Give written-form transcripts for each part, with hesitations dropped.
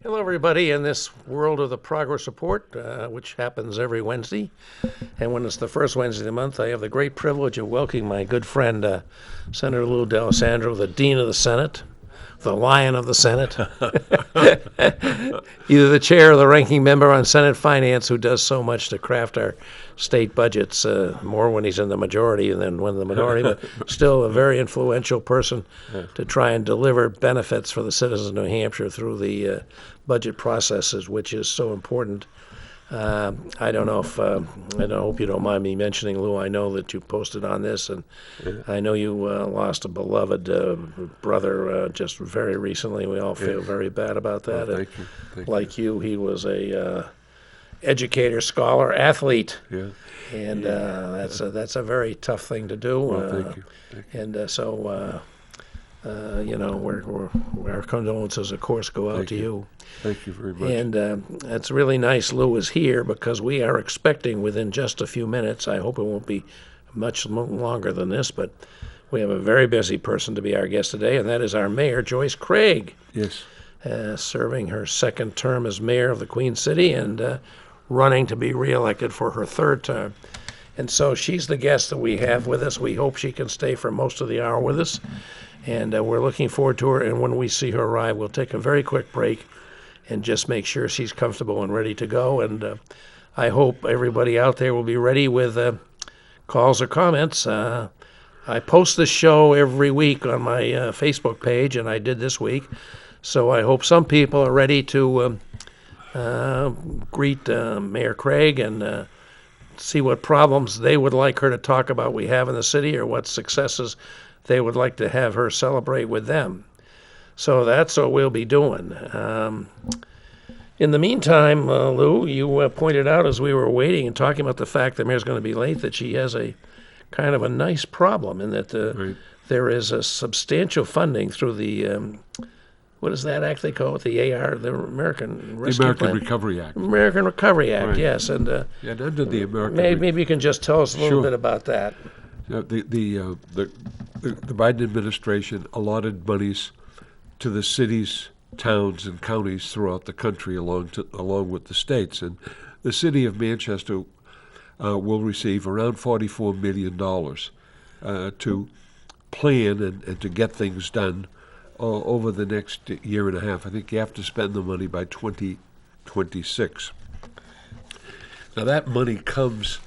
Hello, everybody, in this world of the Progress Report, which happens every Wednesday. And when it's the first Wednesday of the month, I have the great privilege of welcoming my good friend, Senator Lou D'Alessandro, the Dean of the Senate, the Lion of the Senate, either the chair or the ranking member on Senate Finance, who does so much to craft our state budgets, more when he's in the majority than when in the minority, but still a very influential person to try and deliver benefits for the citizens of New Hampshire through the budget processes, which is so important. I don't know if I hope you don't mind me mentioning, Lou. I know that you posted on this, and I know you lost a beloved brother just very recently. We all feel very bad about that. Thank you. Like you, he was a educator, scholar, athlete, Yeah. and that's a very tough thing to do. Well, thank you. And so. Our condolences, of course, go out to you. Thank you very much. And it's really nice Lou is here because we are expecting within just a few minutes, I hope it won't be much longer than this, but we have a very busy person to be our guest today, and that is our Mayor, Joyce Craig, Yes. serving her second term as mayor of the Queen City and running to be reelected for her third term. And so she's the guest that we have with us. We hope she can stay for most of the hour with us. And we're looking forward to her. And when we see her arrive, we'll take a very quick break and just make sure she's comfortable and ready to go. And I hope everybody out there will be ready with calls or comments. I post this show every week on my Facebook page, and I did this week. So I hope some people are ready to greet Mayor Craig and see what problems they would like her to talk about we have in the city, or what successes they would like to have her celebrate with them. So that's what we'll be doing. In the meantime, Lou, you pointed out as we were waiting and talking about the fact that Mayor's going to be late that she has a kind of a nice problem in that Right. there is a substantial funding through the, what is that act they call it? The AR, the American The Rescue American Plan? Recovery Act. American Recovery Act, Right. yes. And And under the American maybe you can just tell us a little Sure. bit about that. The Biden administration allotted monies to the cities, towns, and counties throughout the country, along with the states. And the city of Manchester will receive around $44 million to plan and to get things done over the next year and a half. I think you have to spend the money by 2026. Now that money comes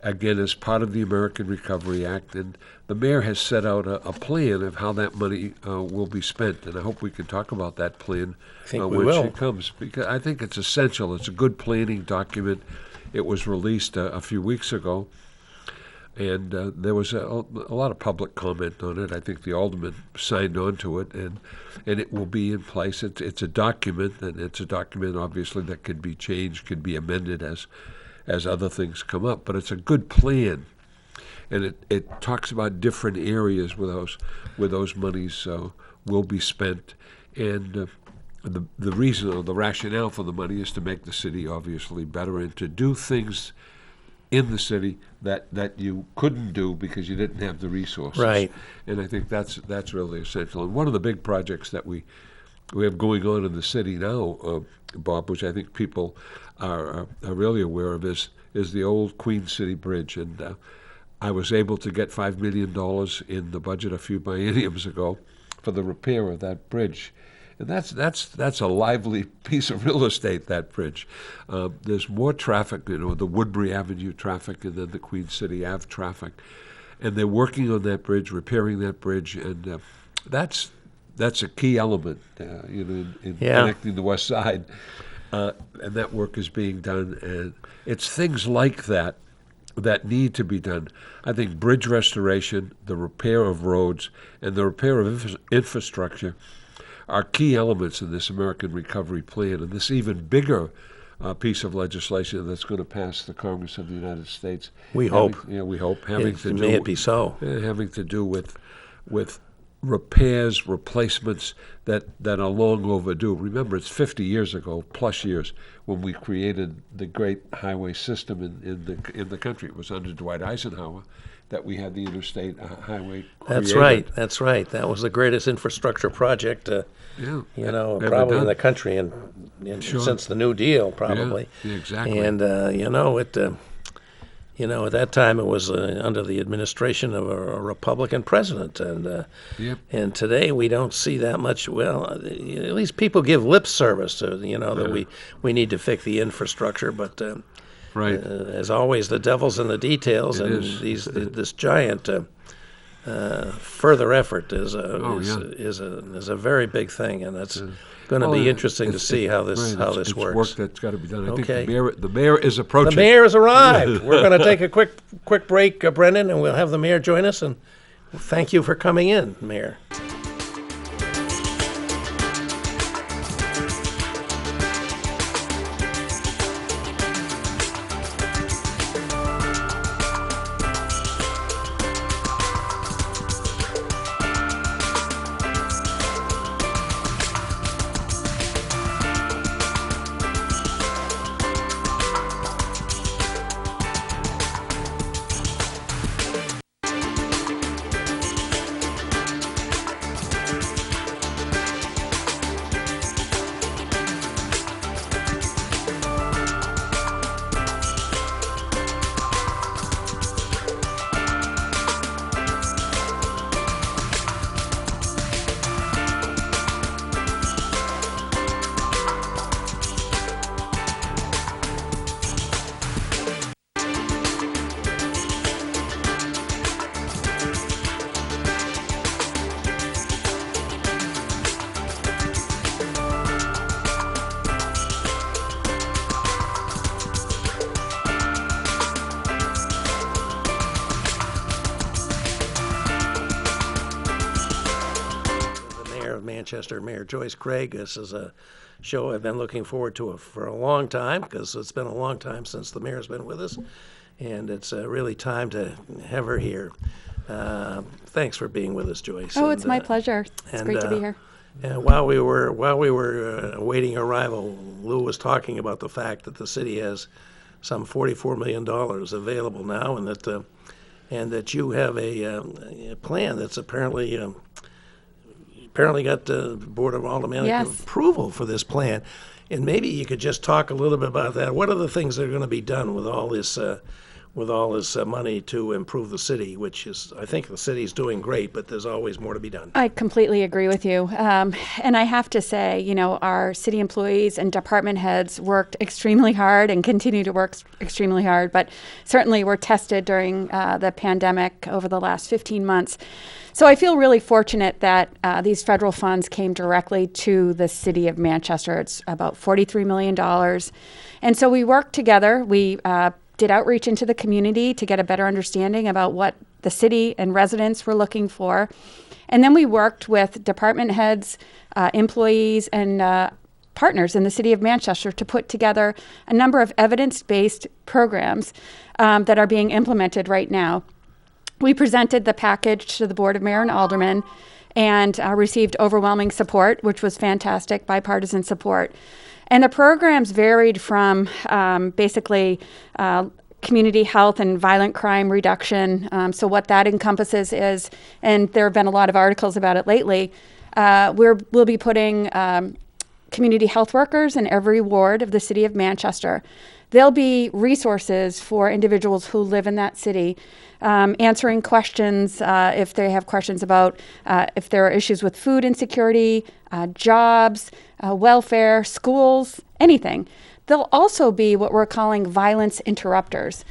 again as part of the American Recovery Act, and the mayor has set out a plan of how that money will be spent, and I hope we can talk about that plan I think we when will. she comes, because I think it's essential. It's a good planning document. It was released a few weeks ago, and there was a lot of public comment on it. I think the aldermen signed on to it, and it will be in place. It's a document, and it's a document obviously that could be changed, could be amended as other things come up. But it's a good plan, and it talks about different areas where those monies will be spent, and the reason or the rationale for the money is to make the city obviously better and to do things in the city that you couldn't do because you didn't have the resources. Right. And I think that's really essential. And one of the big projects that we have going on in the city now, Bob, which I think people are really aware of, is the old Queen City Bridge. And I was able to get $5 million in the budget a few bienniums ago for the repair of that bridge. And that's a lively piece of real estate, that bridge. There's more traffic, the Woodbury Avenue traffic and then the Queen City Ave traffic. And they're working on that bridge, repairing that bridge, and that's a key element, in Yeah. connecting the West Side. And that work is being done. And it's things like that need to be done. I think bridge restoration, the repair of roads, and the repair of infrastructure are key elements in this American Recovery Plan, and this even bigger piece of legislation that's going to pass the Congress of the United States. We hope. We hope. Having to May do it be so. having to do with repairs, replacements that are long overdue. Remember, it's 50 years ago, plus years, when we created the great highway system in the country. It was under Dwight Eisenhower that we had the interstate highway That's created. right. That's right. That was the greatest infrastructure project, Yeah, probably done. in the country, and Sure. since the New Deal, probably. Yeah, exactly. And at that time it was under the administration of a Republican president, and Yep. and today we don't see that much. Well, at least people give lip service to that we need to fix the infrastructure, but. Right. As always, the devil's in the details, It and is. this giant further effort is Oh, yeah. is a very big thing, and it's going to Well, be interesting to see how this right, it's works. work that's got to be done. I Okay. think the mayor is approaching. The mayor has arrived. We're going to take a quick break, Brendan, and we'll have the mayor join us. And thank you for coming in, Mayor. Manchester, Mayor Joyce Craig. This is a show I've been looking forward to for a long time, because it's been a long time since the mayor's been with us, and it's really time to have her here. Thanks for being with us, Joyce. Oh, it's my pleasure. It's great to be here. And while we were awaiting arrival, Lou was talking about the fact that the city has some $44 million available now, and that you have a plan that's apparently got the Board of Aldermen Yes. approval for this plan. And maybe you could just talk a little bit about that. What are the things that are going to be done with all this money to improve the city, which is, I think the city's doing great, but there's always more to be done. I completely agree with you. And I have to say, our city employees and department heads worked extremely hard and continue to work extremely hard, but certainly were tested during the pandemic over the last 15 months. So I feel really fortunate that these federal funds came directly to the city of Manchester. It's about $43 million. And so we worked together. We did outreach into the community to get a better understanding about what the city and residents were looking for. And then we worked with department heads, employees, and partners in the city of Manchester to put together a number of evidence-based programs that are being implemented right now. We presented the package to the Board of Mayor and Aldermen and received overwhelming support, which was fantastic, bipartisan support. And the programs varied from basically community health and violent crime reduction. So what that encompasses is, and there have been a lot of articles about it lately, we'll be putting community health workers in every ward of the city of Manchester. There'll be resources for individuals who live in that city, answering questions if they have questions about if there are issues with food insecurity, jobs, welfare, schools, anything. There'll also be what we're calling violence interrupters.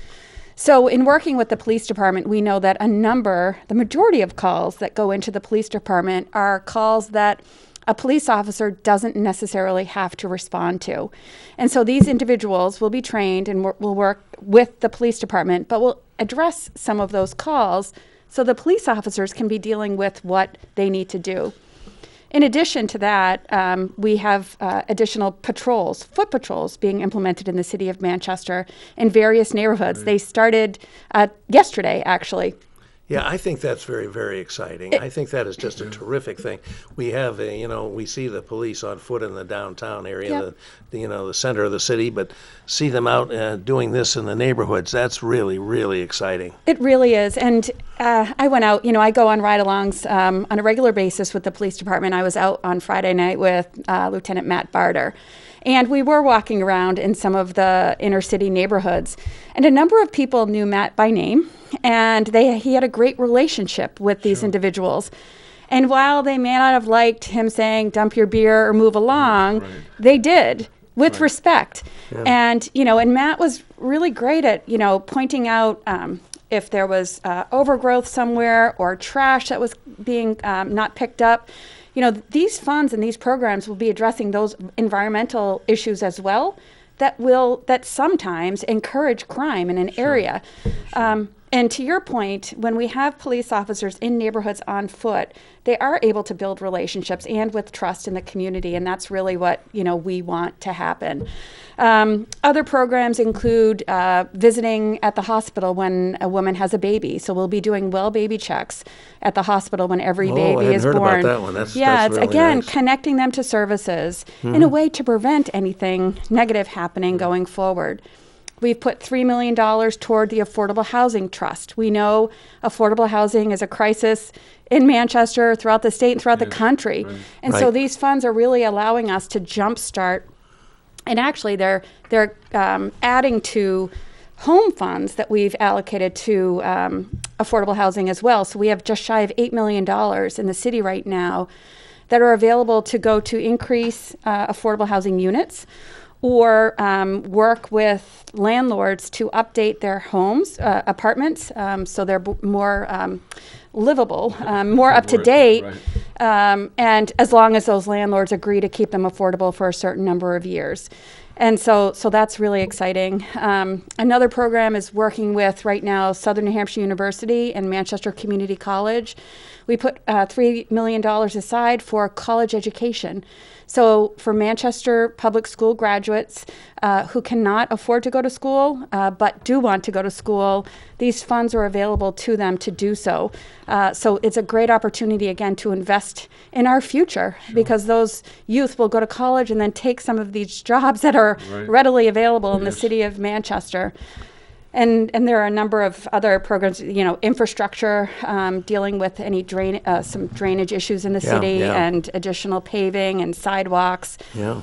So in working with the police department, we know that the majority of calls that go into the police department are calls that a police officer doesn't necessarily have to respond to. And so these individuals will be trained and will work with the police department, but will address some of those calls so the police officers can be dealing with what they need to do. In addition to that, we have additional patrols, foot patrols, being implemented in the city of Manchester in various neighborhoods. They started yesterday, actually. Yeah, I think that's very, very exciting. I think that is just a terrific thing. We have, we see the police on foot in the downtown area, Yep. the center of the city, but see them out doing this in the neighborhoods. That's really, really exciting. It really is. And I went out, I go on ride-alongs on a regular basis with the police department. I was out on Friday night with Lieutenant Matt Barter. And we were walking around in some of the inner city neighborhoods. And a number of people knew Matt by name. And he had a great relationship with these individuals. And while they may not have liked him saying, dump your beer or move along, they did with respect. And, and Matt was really great at, pointing out if there was overgrowth somewhere or trash that was being not picked up. These funds and these programs will be addressing those environmental issues as well that sometimes encourage crime in an area. And to your point, when we have police officers in neighborhoods on foot, they are able to build relationships and with trust in the community, and that's really what we want to happen. Other programs include visiting at the hospital when a woman has a baby. So we'll be doing well baby checks at the hospital when every baby I hadn't is heard born. about that one. That's it's really again nice. connecting them to services in a way to prevent anything negative happening going forward. We've put $3 million toward the Affordable Housing Trust. We know affordable housing is a crisis in Manchester, throughout the state, and throughout the country. And so Right. these funds are really allowing us to jumpstart. And actually, they're adding to home funds that we've allocated to affordable housing as well. So we have just shy of $8 million in the city right now that are available to go to increase affordable housing units, or work with landlords to update their homes, apartments, so they're more livable, more up to date, and as long as those landlords agree to keep them affordable for a certain number of years. And so that's really exciting. Another program is working with, right now, Southern New Hampshire University and Manchester Community College. We put $3 million aside for college education. So for Manchester public school graduates who cannot afford to go to school but do want to go to school, these funds are available to them to do so. So it's a great opportunity, again, to invest in our future, because those youth will go to college and then take some of these jobs that are readily available in the city of Manchester. And there are a number of other programs, infrastructure, dealing with any some drainage issues in the city, and additional paving and sidewalks. Yeah.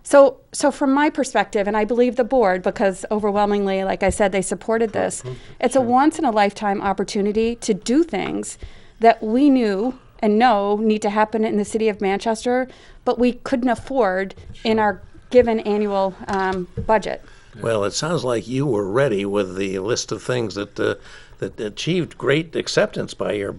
So from my perspective, and I believe the board, because overwhelmingly, like I said, they supported this, it's a once-in-a-lifetime opportunity to do things that we knew and know need to happen in the city of Manchester, but we couldn't afford in our given annual budget. Well, it sounds like you were ready with the list of things that achieved great acceptance by your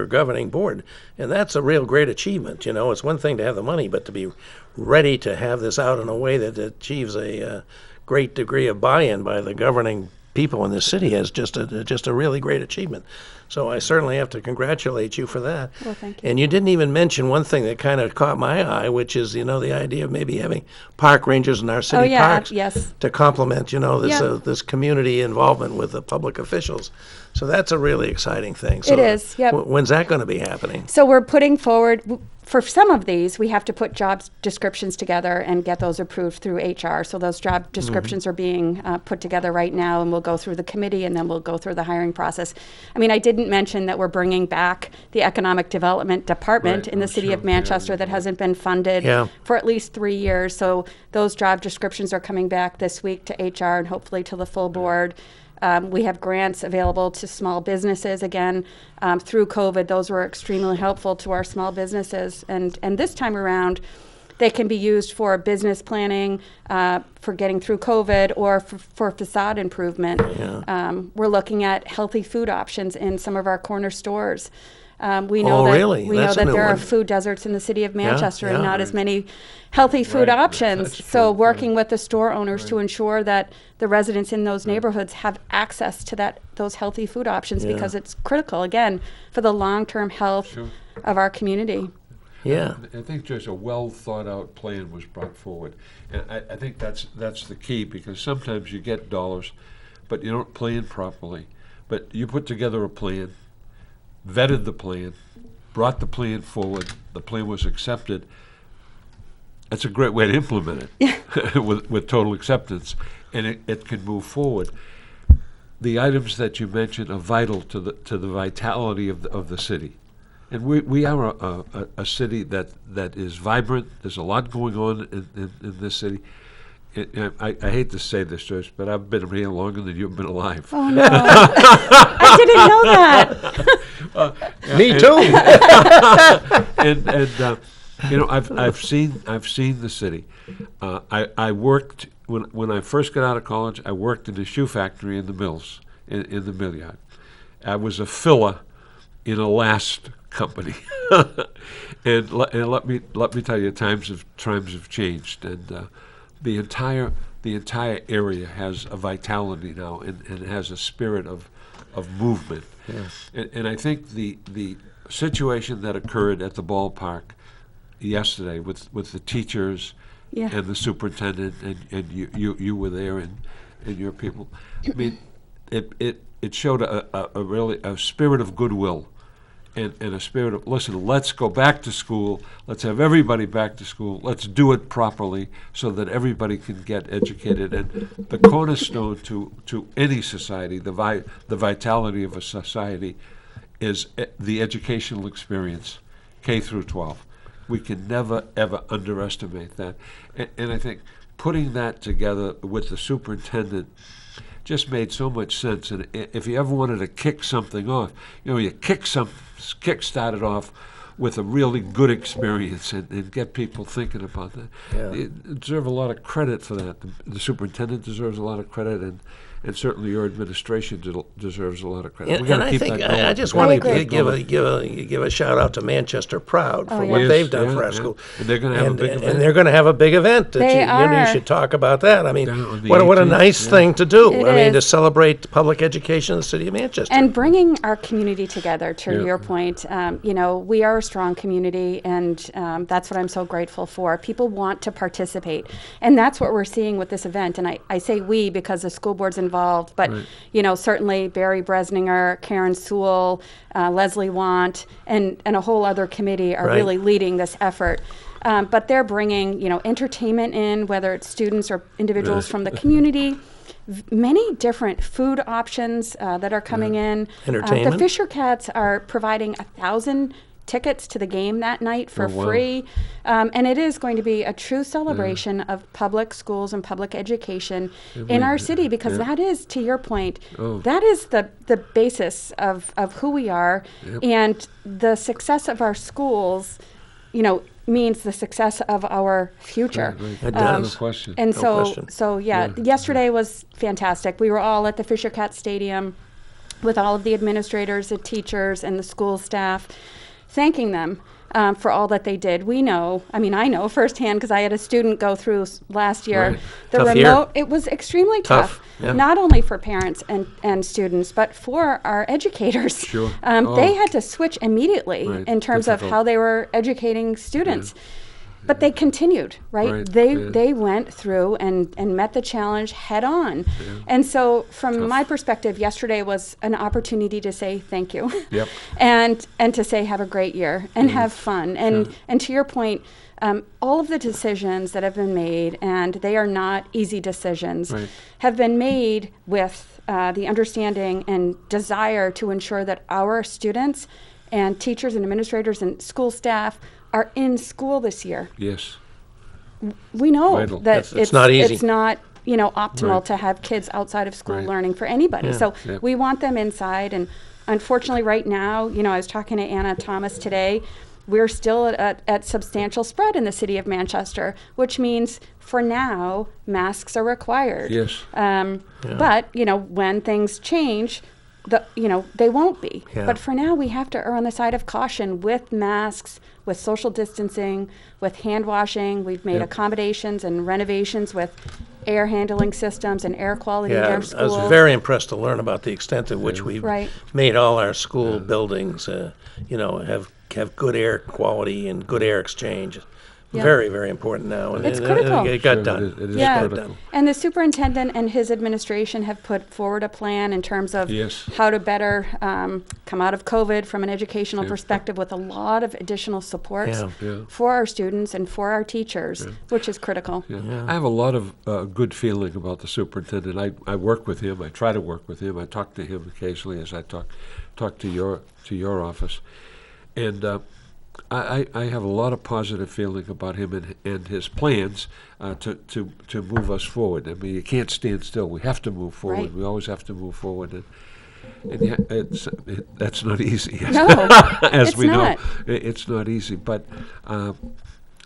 governing board, and that's a real great achievement. It's one thing to have the money, but to be ready to have this out in a way that achieves a great degree of buy-in by the governing people in the city is just a really great achievement. So I certainly have to congratulate you for that. Well, thank you. And you didn't even mention one thing that kind of caught my eye, which is, the idea of maybe having park rangers in our city parks yes. to complement, this Yeah. this community involvement with the public officials. So that's a really exciting thing. So It is, yep. When's that going to be happening? So we're putting forward, for some of these, we have to put job descriptions together and get those approved through HR. So those job descriptions are being put together right now, and we'll go through the committee, and then we'll go through the hiring process. I mean, I didn't mention that we're bringing back the Economic Development Department in the city of Manchester that hasn't been funded for at least 3 years. So those job descriptions are coming back this week to HR and hopefully to the full board. We have grants available to small businesses. Again, through COVID, those were extremely helpful to our small businesses. And this time around, they can be used for business planning, for getting through COVID, or for facade improvement. We're looking at healthy food options in some of our corner stores. We know really? we That's know a that new there are one. food deserts in the city of Manchester and yeah. not as many healthy food Right, options. that's So true, working with the store owners to ensure that the residents in those neighborhoods have access to those healthy food options, because it's critical, again, for the long-term health of our community. Yeah. I think just a well thought out plan was brought forward, and I think that's the key, because sometimes you get dollars, but you don't plan properly. But you put together a plan, vetted the plan, brought the plan forward, the plan was accepted. That's a great way to implement it with total acceptance, and it can move forward. The items that you mentioned are vital to the vitality of the city. And we are a city that is vibrant. There's a lot going on in this city. I hate to say this, Joyce, but I've been here longer than you've been alive. Oh no, I didn't know that. Me too. And I've seen the city. I worked when I first got out of college. I worked in a shoe factory in the mills, in the mill yard. I was a filler in a last company, and let me tell you, times have changed, and the entire area has a vitality now, and it has a spirit of movement. Yeah. And I think the situation that occurred at the ballpark yesterday with the teachers and the superintendent, and you were there, and your people. I mean, it showed a really spirit of goodwill. And a spirit of, listen, let's go back to school. Let's have everybody back to school. Let's do it properly so that everybody can get educated. And the cornerstone to any society, the vitality of a society, is the educational experience, K through 12. We can never, ever underestimate that. And I think putting that together with the superintendent just made so much sense. And if you ever wanted to kick something off, you kick-start it off with a really good experience and get people thinking about that. Yeah. You deserve a lot of credit for that. The superintendent deserves a lot of credit, and certainly your administration deserves a lot of credit. And I think I just want to give a shout out to Manchester Proud for what they've done for our school. And they're going to have a big event. And they're going to have a big event. You should talk about that. I mean, what a nice thing to do. To celebrate public education in the city of Manchester. And bringing our community together, to your point, we are a strong community, and that's what I'm so grateful for. People want to participate, and that's what we're seeing with this event. And I say we because the school board's involved, but certainly Barry Bresninger, Karen Sewell, Leslie Want, and a whole other committee are really leading this effort. But they're bringing entertainment in, whether it's students or individuals from the community. Many different food options that are coming in. Entertainment. The Fisher Cats are providing 1,000 tickets to the game that night for free. And it is going to be a true celebration of public schools and public education in our city, because that is, to your point, that is the basis of who we are. And the success of our schools, means the success of our future. It does. No question. And No question. Yesterday was fantastic. We were all at the Fisher Cat Stadium with all of the administrators, the teachers, and the school staff, thanking them for all that they did. I know firsthand, because I had a student go through last year. Right. The Tough remote, year. it was extremely tough, Yeah. not only for parents and students, but for our educators. Sure. They had to switch immediately in terms of how they were educating students. But they continued, right? They went through and met the challenge head on. And so from my perspective, yesterday was an opportunity to say thank you. and to say have a great year and have fun. And to your point, all of the decisions that have been made, and they are not easy decisions, have been made with the understanding and desire to ensure that our students and teachers and administrators and school staff are in school this year. Yes. We know Vital. that It's not easy. It's not optimal to have kids outside of school learning for anybody. So we want them inside. And unfortunately, right now, I was talking to Anna Thomas today. We're still at substantial spread in the city of Manchester, which means for now masks are required. Yes. But when things change, they won't be. Yeah. But for now, we have to err on the side of caution with masks, with social distancing, with hand washing. We've made accommodations and renovations with air handling systems and air quality in our I schools. was very impressed to learn about the extent to which we've Right. made all our school buildings, have good air quality and good air exchange. Yeah. very, very important now. And It's and critical. it got Sure, done. it is Yeah. critical. And the superintendent and his administration have put forward a plan in terms of Yes. how to better come out of COVID from an educational Yeah. perspective with a lot of additional supports Yeah. Yeah. for our students and for our teachers, which is critical. Yeah. I have a lot of good feeling about the superintendent. I work with him. I try to work with him. I talk to him occasionally as I talk to your office, and I have a lot of positive feeling about him and his plans to move us forward. I mean, you can't stand still. We have to move forward. Right. We always have to move forward, and yeah, that's not easy. No, As it's we not. know, it's not easy. But I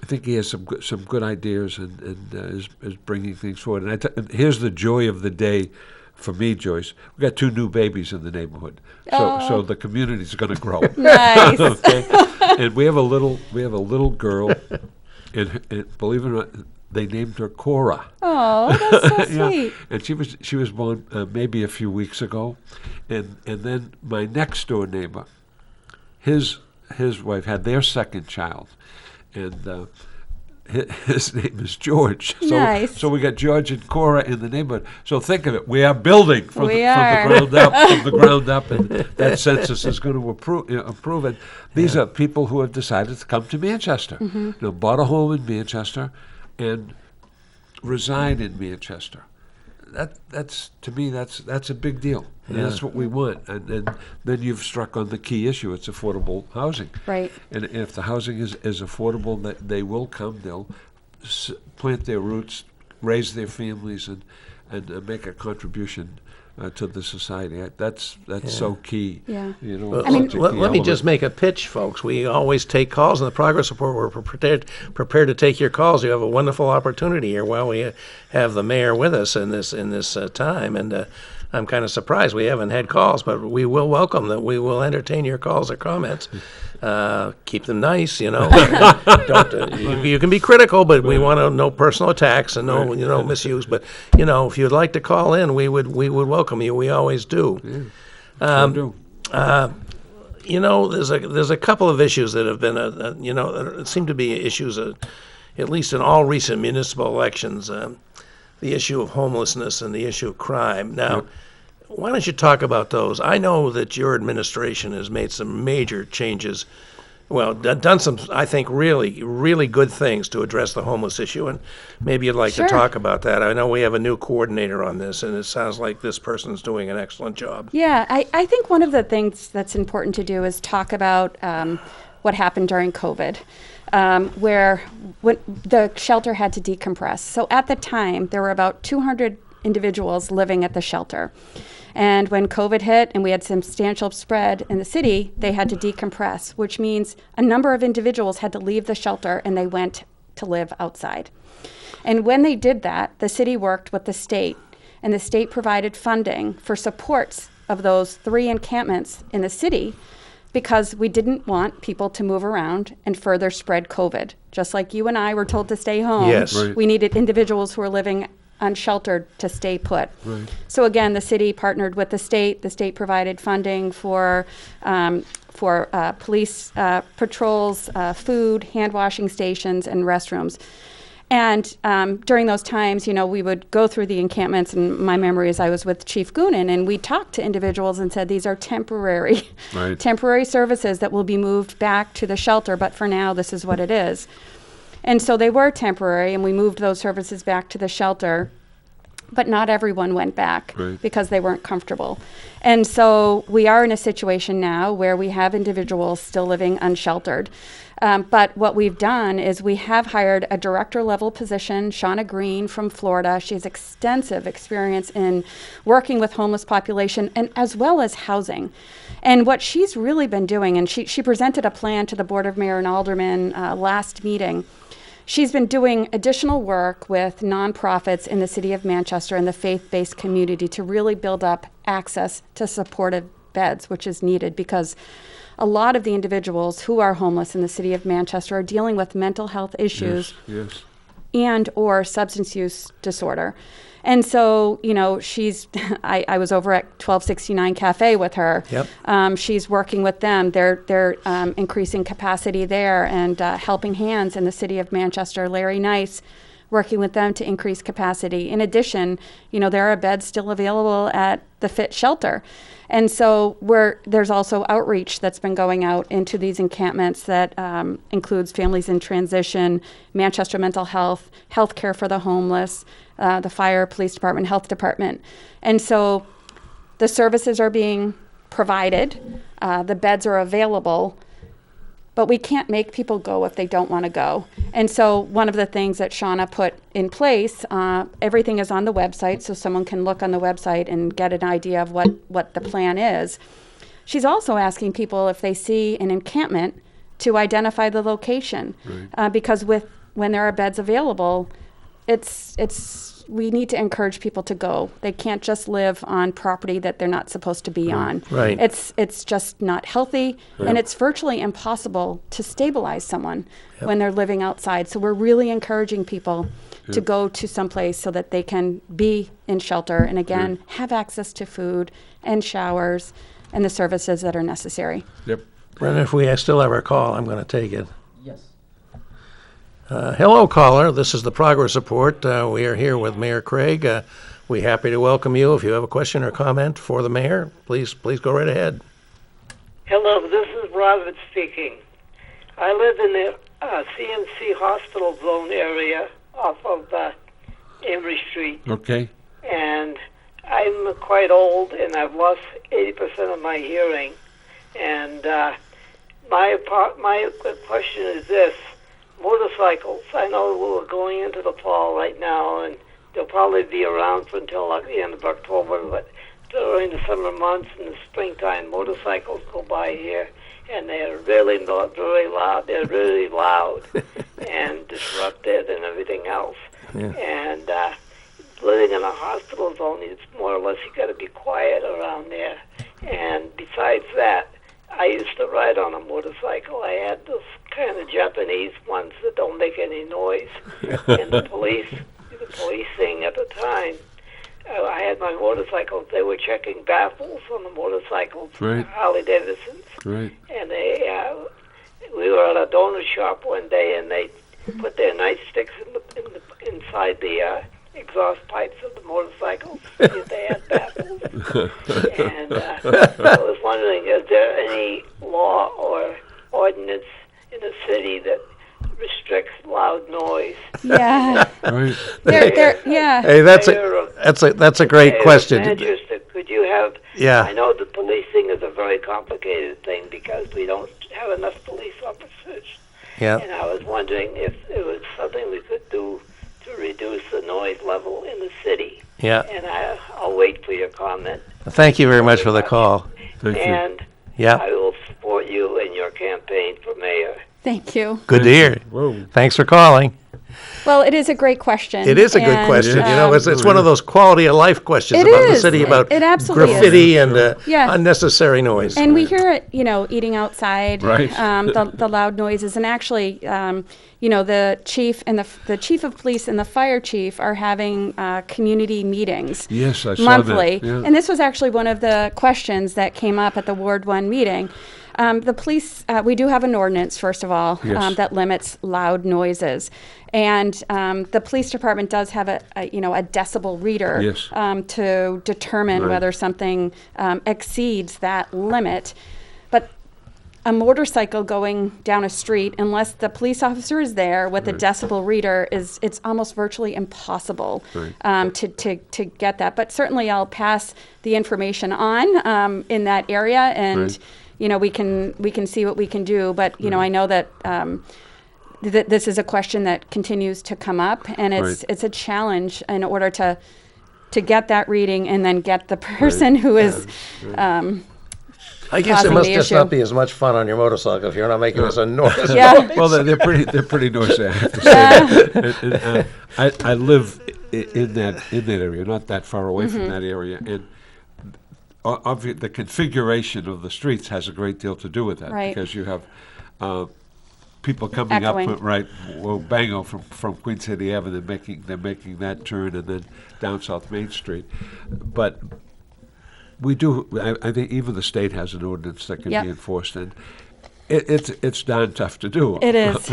think he has some good ideas and is bringing things forward. And here's the joy of the day for me, Joyce. We got 2 new babies in the neighborhood, so the community's going to grow. Nice. Okay, and we have a little girl, and believe it or not, they named her Cora. Oh, that's so Yeah, sweet. and she was born maybe a few weeks ago, and then my next door neighbor, his wife had their second child, and his name is George. So, Nice. So we got George and Cora in the neighborhood. So think of it: we are building from We the are. ground up, from the ground up, and that census is going to improve it. These are people who have decided to come to Manchester. Bought a home in Manchester, and reside in Manchester. That's to me that's a big deal. And that's what we want. And then you've struck on the key issue. It's affordable housing. Right. And if the housing is affordable, that they will come. They'll plant their roots, raise their families, and make a contribution to the society. That's so key. Yeah. You know, Well, I mean- such a let key me element. just make a pitch, folks. We always take calls in the progress report. We're prepared to take your calls. You have a wonderful opportunity here while we have the mayor with us in this time. And I'm kind of surprised we haven't had calls, but we will welcome them. We will entertain your calls or comments. Keep them nice, you know. Don't, you can be critical, but we want no personal attacks and no misuse. But if you'd like to call in, we would welcome you. We always do. Sure do. There's a couple of issues that have been, that seem to be issues, at least in all recent municipal elections. The issue of homelessness and the issue of crime. Now, why don't you talk about those? I know that your administration has made some major changes. Well, done some, I think, really, really good things to address the homeless issue, and maybe you'd like Sure. to talk about that. I know we have a new coordinator on this, and it sounds like this person's doing an excellent job. Yeah, I think one of the things that's important to do is talk about what happened during COVID, where when the shelter had to decompress. So at the time, there were about 200 individuals living at the shelter. And when COVID hit and we had substantial spread in the city, they had to decompress, which means a number of individuals had to leave the shelter and they went to live outside. And when they did that, the city worked with the state, and the state provided funding for supports of those 3 encampments in the city because we didn't want people to move around and further spread COVID. Just like you and I were told to stay home, Yes. Right. we needed individuals who were living unsheltered to stay put. Right. So again, the city partnered with the state. The state provided funding for police patrols, food, hand washing stations, and restrooms. And during those times, we would go through the encampments, and my memory is I was with Chief Goonan, and we talked to individuals and said, these are temporary, Right. temporary services that will be moved back to the shelter, but for now, this is what it is. And so they were temporary, and we moved those services back to the shelter, but not everyone went back Right. because they weren't comfortable. And so we are in a situation now where we have individuals still living unsheltered. But what we've done is we have hired a director level position, Shauna Green from Florida. She has extensive experience in working with homeless population and as well as housing. And what she's really been doing, and she presented a plan to the Board of Mayor and Aldermen last meeting. She's been doing additional work with nonprofits in the city of Manchester and the faith-based community to really build up access to supportive beds, which is needed because a lot of the individuals who are homeless in the city of Manchester are dealing with mental health issues Yes. and or substance use disorder. And so, I was over at 1269 Cafe with her. Yep. She's working with them. They're increasing capacity there, and Helping Hands in the city of Manchester, Larry Nice, working with them to increase capacity. In addition, there are beds still available at the Fit Shelter. And so there's also outreach that's been going out into these encampments that includes Families in Transition, Manchester Mental Health, Healthcare for the Homeless, the Fire, Police Department, Health Department. And so the services are being provided, the beds are available, but we can't make people go if they don't want to go. And so one of the things that Shauna put in place, everything is on the website, so someone can look on the website and get an idea of what the plan is. She's also asking people, if they see an encampment, to identify the location. Right. Because when there are beds available, we need to encourage people to go. They can't just live on property that they're not supposed to be on. Right. It's just not healthy, and it's virtually impossible to stabilize someone when they're living outside. So we're really encouraging people to go to someplace so that they can be in shelter and, again, have access to food and showers and the services that are necessary. Yep. Brendan, if we still have our call, I'm going to take it. Yes. Hello, caller. This is the Progress Report. We are here with Mayor Craig. We're happy to welcome you. If you have a question or comment for the mayor, please go right ahead. Hello, this is Robert speaking. I live in the CMC Hospital Zone area off of Amory Street, Okay. and I'm quite old, and I've lost 80% of my hearing. And my question is this. Motorcycles, I know we're going into the fall right now, and they'll probably be around for until the end of October, but during the summer months and the springtime, motorcycles go by here, and they're really not very loud. They're really loud and disrupted and everything else. Yeah. And living in a hospital zone, it's more or less you got to be quiet around there. And besides that, I used to ride on a motorcycle. I had those kind of Japanese ones that don't make any noise. And the policing at the time, I had my motorcycles. They were checking baffles on the motorcycles, Right. Harley Davidsons. Right. And we were at a donut shop one day, and they put their nightsticks inside the exhaust pipes of the motorcycles if they had baffles. And I was wondering, is there any law or ordinance in the city that restricts loud noise? Yeah. Right. Yeah. Hey, that's a great question. Manchester, could you have? Yeah. I know the policing is a very complicated thing because we don't have enough police officers. Yeah. And I was wondering if it was something we could do to reduce the noise level in the city. Yeah. And I'll wait for your comment. Thank you very much for the call. Thank you. And Yeah. I will support you in your campaign for mayor. Thank you. Good to hear. Whoa. Thanks for calling. Well, it is a great question. It is a good and, question. It's one of those quality of life questions It about the is. city, about It absolutely is. graffiti and Yeah. unnecessary noise. And we hear it, eating outside, Right. the loud noises, and actually, the chief and the chief of police and the fire chief are having community meetings Yes, I saw monthly. that. Yeah. And this was actually one of the questions that came up at the Ward 1 meeting. The police, we do have an ordinance, first of all, Yes. that limits loud noises. And the police department does have a decibel reader Yes. to determine Right. whether something exceeds that limit. But a motorcycle going down a street, unless the police officer is there with a decibel reader, it's almost virtually impossible to get that. But certainly I'll pass the information on in that area, and Right. we can see what we can do. But I know that this is a question that continues to come up, and it's a challenge in order to get that reading and then get the person who is I guess it causing must the just issue. not be as much fun on your motorcycle if you're not making as a noise. Yeah. Well, they're pretty noisy, I have to say. And, I live in that area, not that far away from that area, and the configuration of the streets has a great deal to do with that, Right. because you have people coming Echoing. up right, well, Bango from Queen City Avenue, they're making that turn and then down South Main Street. But we do. I think even the state has an ordinance that can Yep. be enforced, and it's darn tough to do. It is.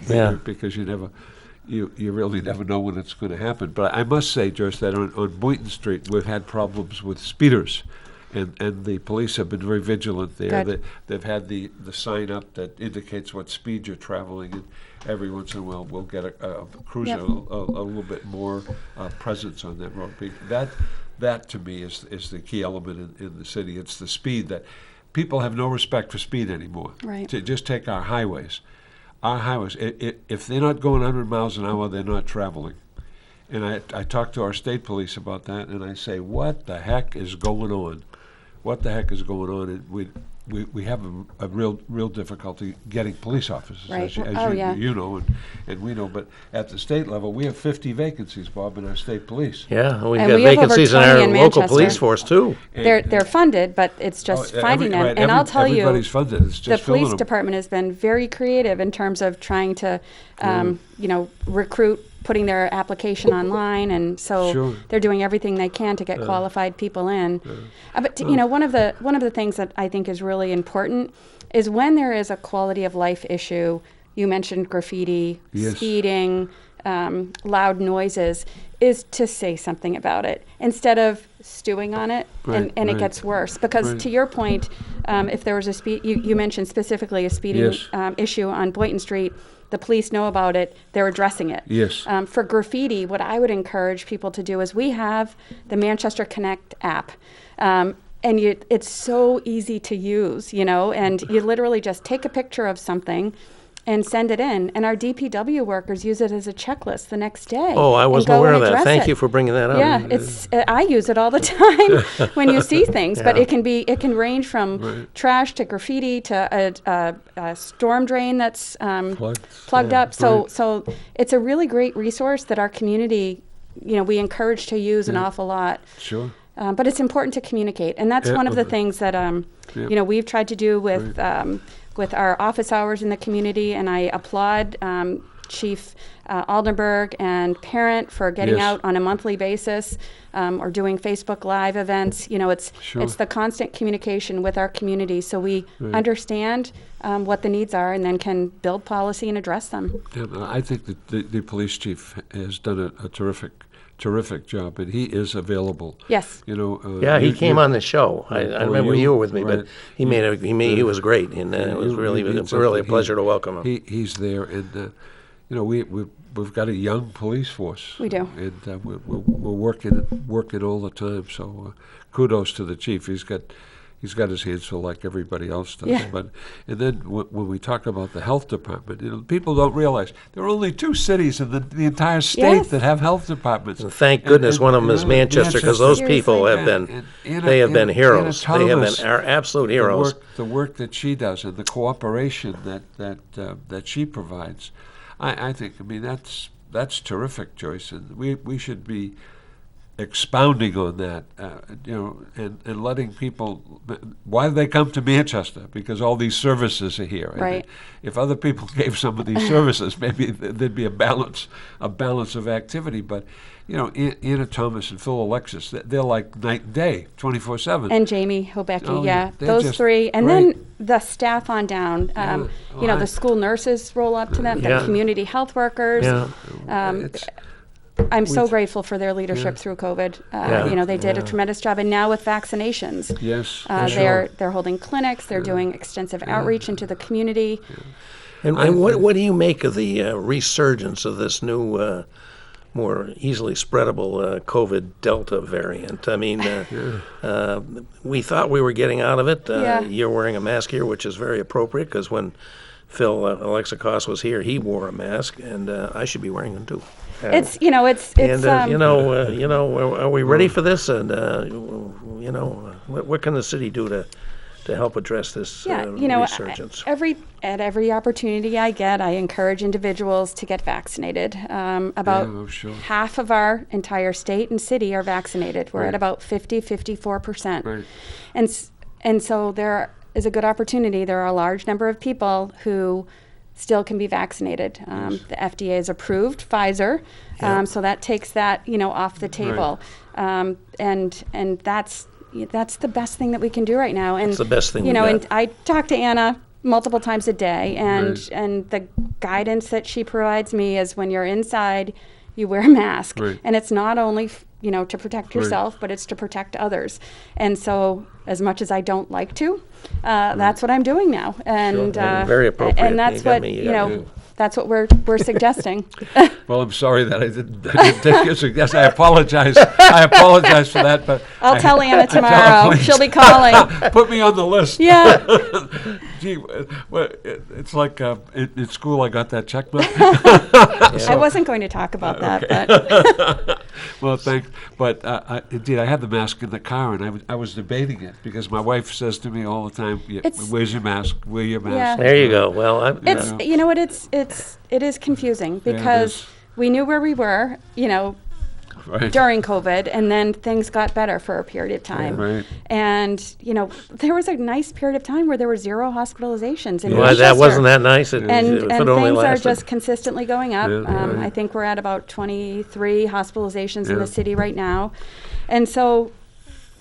Yeah. Because you really never know when it's going to happen. But I must say, Joyce, that on Boynton Street we've had problems with speeders. And the police have been very vigilant there. Good. They've had the sign up that indicates what speed you're traveling, and every once in a while we'll get a cruiser Yep. a little bit more presence on that road. That to me is the key element in the city. It's the speed that people have no respect for speed anymore. Right. To just take our highways. If they're not going 100 miles an hour, they're not traveling. And I talk to our state police about that, and I say, what the heck is going on? What the heck is going on? And we have a real difficulty getting police officers, Right. as you, Oh, yeah. you know, and we know. But at the state level, we have 50 vacancies, Bob, in our state police. Yeah, we've And got we have over vacancies in 20 our in local Manchester. police force too. They're funded, but it's just finding them. And I'll tell you, everybody's funded. It's the just filling police them. department has been very creative in terms of trying to, recruit, putting their application online, and so Sure. they're doing everything they can to get qualified people in. One of the things that I think is really important is when there is a quality of life issue. You mentioned graffiti, Yes. speeding, loud noises, is to say something about it instead of stewing on it, Right, and it right. gets worse. Because Right. to your point, if there was a you mentioned specifically a speeding Yes. issue on Boynton Street, the police know about it, they're addressing it. Yes. For graffiti, what I would encourage people to do is we have the Manchester Connect app. And it's so easy to use, and you literally just take a picture of something and send it in. And our DPW workers use it as a checklist the next day. Oh, I and wasn't go aware and of that. address Thank it. you for bringing that up. Yeah, I use it all the time when you see things. But Yeah. it can range from trash to graffiti to a storm drain that's plugged up. So it's a really great resource that our community, we encourage to use an awful lot. Sure. But it's important to communicate, and that's one of the things that we've tried to do with our office hours in the community. And I applaud Chief Aldenberg and Parent for getting Yes. out on a monthly basis or doing Facebook Live events. Sure. It's the constant communication with our community, so we understand what the needs are and then can build policy and address them. Yeah, I think that the police chief has done a terrific job, and he is available. Yes. Yeah, he came on the show. I remember you were with me, but right. he was great, and it was really a pleasure to welcome him. He's there, and we've got a young police force. We do. And we're working all the time. So kudos to the chief. He's got his hands full like everybody else does. Yeah. And then when we talk about the health department, people don't realize there are only 2 cities in the entire state Yes. that have health departments. And thank goodness one of them is Manchester, because those Seriously. people have been, they have been heroes. They have been our absolute heroes. The work that she does and the cooperation that she provides, I think. That's terrific, Joyce, and we should be expounding on that, and letting people. Why do they come to Manchester? Because all these services are here. And Right. if other people gave some of these services, maybe there'd be a balance of activity. But Anna Thomas and Phil Alexis, they're like night and day, 24/7. And Jamie Hobecki, Oh, yeah, they're those just 3, and great. then the staff on down. Oh, The school nurses roll up to them, Yeah. the community health workers. Yeah. It's- I'm so grateful for their leadership through COVID. Yeah. They did a tremendous job, and now with vaccinations, Yes, they're holding clinics, they're doing extensive outreach into the community. And what do you make of the resurgence of this new, more easily spreadable COVID Delta variant? I mean, we thought we were getting out of it. Yeah. You're wearing a mask here, which is very appropriate, because when Phil Alexakos was here, he wore a mask, and I should be wearing one too. It's Are we ready for this? And what can the city do to help address this resurgence? At every opportunity I get, I encourage individuals to get vaccinated. About sure. half of our entire state and city are vaccinated. We're Right. at about 54%. Right. And so there is a good opportunity. There are a large number of people who still can be vaccinated. The FDA has approved Pfizer, so that takes that, off the table. And that's the best thing that we can do right now. And It's the best thing you we know, got. and I talk to Anna multiple times a day, and Right. and the guidance that she provides me is when you're inside, you wear a mask, Right. and it's not only to protect yourself, but it's to protect others. And so, as much as I don't like to, that's what I'm doing now. And And very appropriate. And that's You got what me, you got me. that's what we're suggesting. Well, I'm sorry that I didn't take your suggestion. I apologize. I apologize for that, but I'll tell Anna tomorrow. please. She'll be calling. Put me on the list. Yeah. Gee, it's like in school I got that check mark. I wasn't going to talk about that, but Well, thanks. But indeed, I had the mask in the car, and I was debating it because my wife says to me all the time, It's- "Where's your mask? Wear your mask." Yeah. There you go. Well, it's you know what it is confusing because is. we knew where we were, Right. during COVID, and then things got better for a period of time. Right. And there was a nice period of time where there were 0 hospitalizations in well, Manchester. that wasn't that nice. If And it only things are lasted. just consistently going up. Yeah, right. I think we're at about 23 hospitalizations in Yeah. the city right now. And so,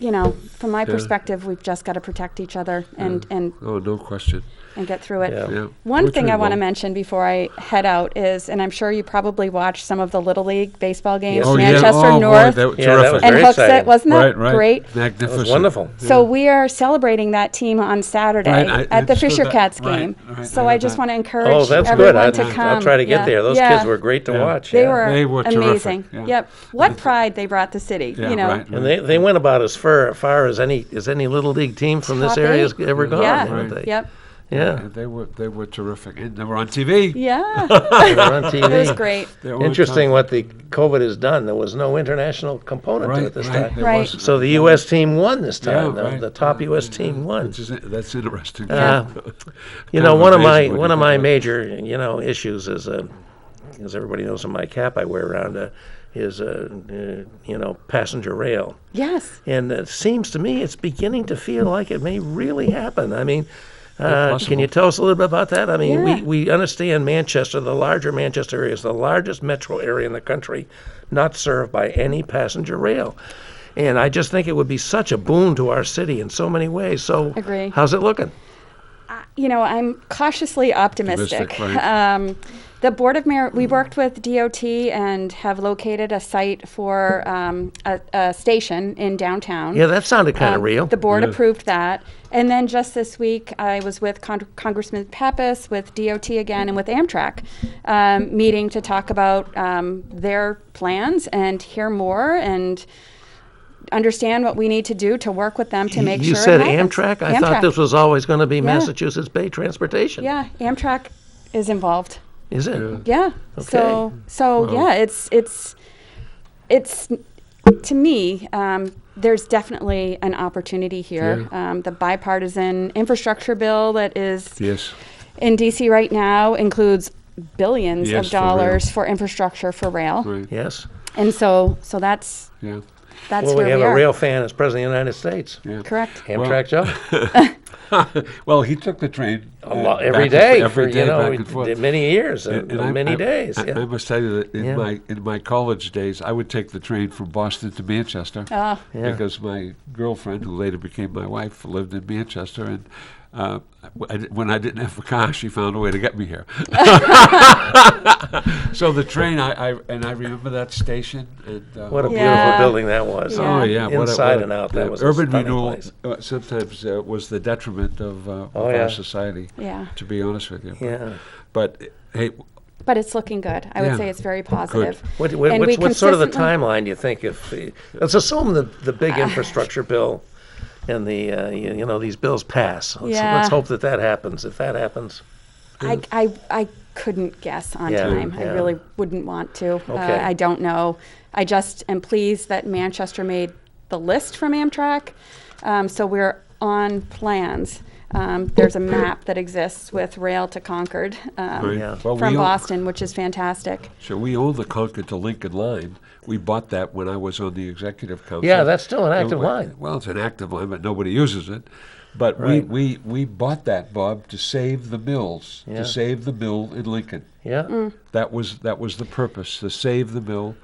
from my perspective, we've just got to protect each other and Oh, no question. get through it. Yeah. Yeah. One We're thing I doing want to well. mention before I head out is, and I'm sure you probably watched some of the Little League baseball games, Yes. Manchester Oh, boy, North that was Yeah, that terrific. was and very Hooksett. exciting. Wasn't that Right. great? Magnificent. That was wonderful. So we are celebrating that team on Saturday Right, I at the understood Fisher that. Cats Right, game. right, So I I heard just that. want to encourage Oh, that's good. everyone to come. I'll try to get Yeah. there. Those Yeah. kids were great to Yeah. watch. They yeah. were, They were terrific, amazing. yeah. Yep. What pride they brought the city. Yeah, right. And they went about as far as any little league team from this Top area has 8. ever gone. Yeah. haven't they? Yep. Yeah. They were terrific, and they were on TV. Yeah. They were on TV. It was great. They were on Interesting top. what the COVID has done. There was no international component to Right, it this right. time. There Right. wasn't. So the U.S. team won this Yeah, time. right. The top U.S. team won. That's interesting. Uh, Kind of one of my amazing when one you of think my about it. major issues is, as everybody knows, in my cap I wear around is passenger rail. Yes. And it seems to me it's beginning to feel like it may really happen. I mean, possible. can you tell us a little bit about that? I mean, Yeah. we understand Manchester, the larger Manchester area, is the largest metro area in the country not served by any passenger rail. And I just think it would be such a boon to our city in so many ways. So, Agree. how's it looking? I'm cautiously optimistic. Optimistic, right. The Board of Mayor, we worked with DOT and have located a site for a station in downtown. Yeah, that sounded kind of real. The board Yeah. approved that. And then just this week, I was with Congressman Pappas, with DOT again, and with Amtrak, meeting to talk about their plans and hear more and understand what we need to do to work with them to make you sure said it happens. Amtrak? I thought this was always going to be Massachusetts Bay Transportation. Yeah, Amtrak is involved. Is it? Yeah. Okay. So yeah, it's to me. There's definitely an opportunity here. The bipartisan infrastructure bill that is Yes. in DC right now includes billions Yes, of for rail. dollars for infrastructure for rail, Right. Yes. and so that's Yeah. Well, where we have we a are. rail fan as President of the United States. Yeah. Correct. Amtrak Joe? Well, he took the train Every back and day forth- for, every day back and we forth. did many years, And many days. I yeah. must tell you that Yeah. in my college days, I would take the train from Boston to Manchester Oh, Yeah. because my girlfriend, who later became my wife, lived in Manchester, and when I didn't have a car, she found a way to get me here. So the train, I remember that station. And, What a beautiful Yeah. building that was. Yeah. Oh yeah, Inside and out, that was a urban stunning renewal. place. Sometimes was the detriment of yeah. our society. yeah. To be honest with you. Yeah. But hey, But it's looking good. I would Yeah. say it's very positive. What's And we sort of the consistently- timeline do you think? Let's assume the big infrastructure bill and these bills pass. Yeah. Let's hope that happens. If that happens, I couldn't guess on Yeah, time. I yeah. really wouldn't want to. Okay. I don't know. I just am pleased that Manchester made the list from Amtrak. So we're on plans. There's a map that exists with rail to Concord Right. Yeah. Well, from we own- Boston, which is fantastic. So we own the Concord to Lincoln line. We bought that when I was on the executive council. Yeah, that's still an active Well, line. Well, it's an active line, but nobody uses it. But Right. we bought that, Bob, to save the mills, Yeah. to save the mill in Lincoln. Yeah. That was the purpose, to save the mill.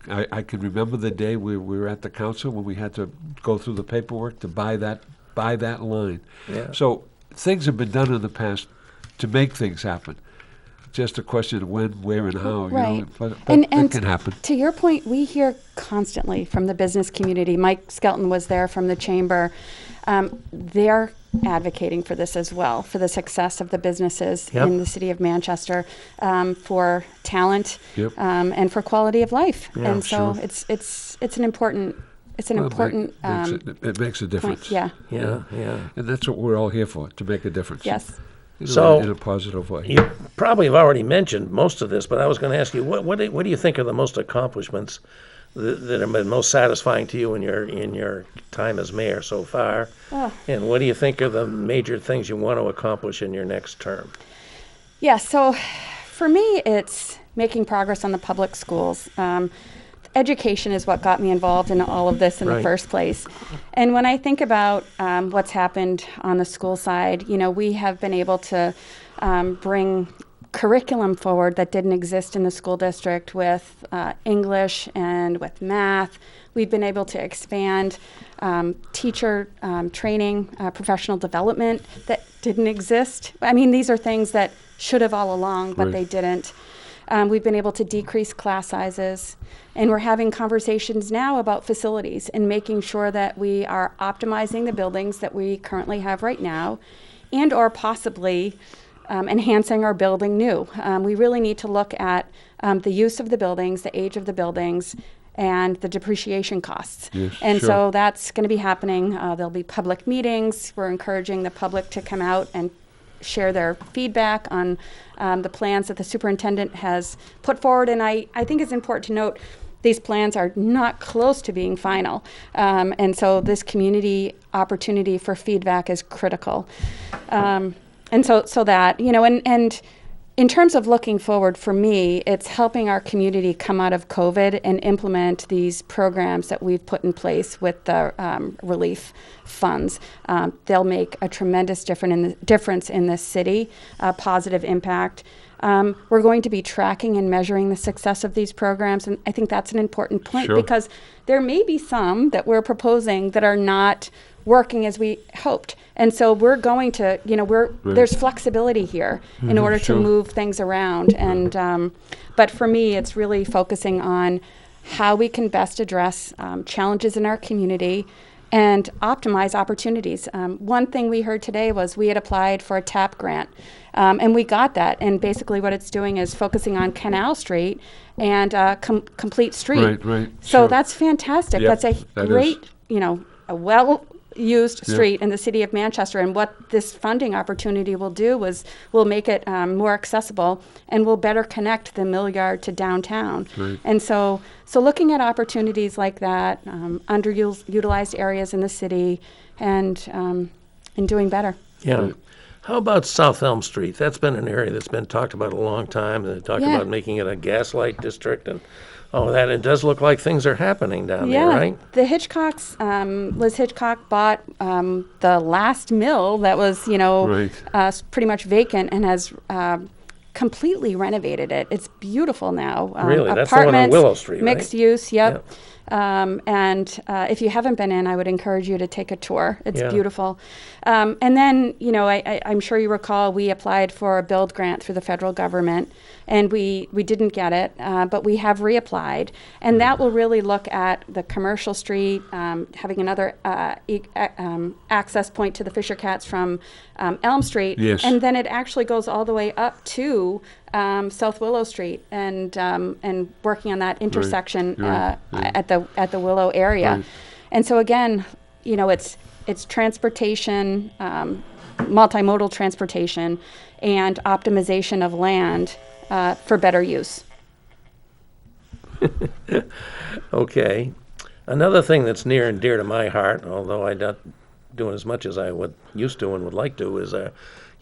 I can remember the day we were at the council when we had to go through the paperwork to buy that line. Yeah. So things have been done in the past to make things happen. Just a question of when, where, and how. Right. You know, but And it can happen. to your point, we hear constantly from the business community. Mike Skelton was there from the chamber. They're advocating for this as well, for the success of the businesses Yep. in the city of Manchester, for talent, Yep. And for quality of life. Yeah, and so sure. it's an important Well, important it makes a difference. point. Yeah. Yeah. Yeah. And that's what we're all here for, to make a difference. Yes. You know, So- in a positive way. You probably have already mentioned most of this, but I was going to ask you, what do you think are the most accomplishments that have been most satisfying to you in your time as mayor so far? Oh. And what do you think are the major things you want to accomplish in your next term? Yeah, so for me, it's making progress on the public schools. Education is what got me involved in all of this in Right. the first place. And when I think about what's happened on the school side, we have been able to bring curriculum forward that didn't exist in the school district with English and with math. We've been able to expand teacher training, professional development that didn't exist. I mean, these are things that should have all along, but Right. they didn't. We've been able to decrease class sizes, and we're having conversations now about facilities and making sure that we are optimizing the buildings that we currently have right now, and or possibly enhancing our building new. We really need to look at the use of the buildings, the age of the buildings, and the depreciation costs. Yes, and sure. so that's going to be happening. There'll be public meetings. We're encouraging the public to come out and share their feedback on the plans that the superintendent has put forward. And I think it's important to note these plans are not close to being final. And so this community opportunity for feedback is critical. And so that, and in terms of looking forward, for me, it's helping our community come out of COVID and implement these programs that we've put in place with the relief funds. They'll make a tremendous difference in this city, a positive impact. We're going to be tracking and measuring the success of these programs, and I think that's an important point Sure. because there may be some that we're proposing that are not working as we hoped. And so we're going to, there's flexibility here in order sure. to move things around. And but for me, it's really focusing on how we can best address challenges in our community and optimize opportunities. One thing we heard today was we had applied for a TAP grant, and we got that. And basically what it's doing is focusing on Canal Street and Complete Street. Right, So sure. that's fantastic. Yep, That's a that is. great, a well-used Yeah. street in the city of Manchester. And what this funding opportunity will do is will make it more accessible and will better connect the mill yard to downtown. Right. And so looking at opportunities like that, underutilized areas in the city, and doing better. Yeah. Right. How about South Elm Street? That's been an area that's been talked about a long time. They talked Yeah. about making it a gaslight district and all that. It does look like things are happening down there, right? The Hitchcocks, Liz Hitchcock bought the last mill that was, Right. pretty much vacant and has completely renovated it. It's beautiful now. Really? That's the one on Apartments, Willow Street, right? mixed use, yep. And if you haven't been in, I would encourage you to take a tour. It's Yeah. beautiful. And then, I'm sure you recall we applied for a build grant through the federal government, and we didn't get it, but we have reapplied. And that will really look at the commercial street, having another access point to the Fisher Cats from Elm Street. Yes. And then it actually goes all the way up to South Willow Street, and working on that intersection right, right. at the Willow area. Right. And so again, it's transportation, multimodal transportation, and optimization of land for better use. Okay. Another thing that's near and dear to my heart, although I'm not doing as much as I would used to and would like to, is our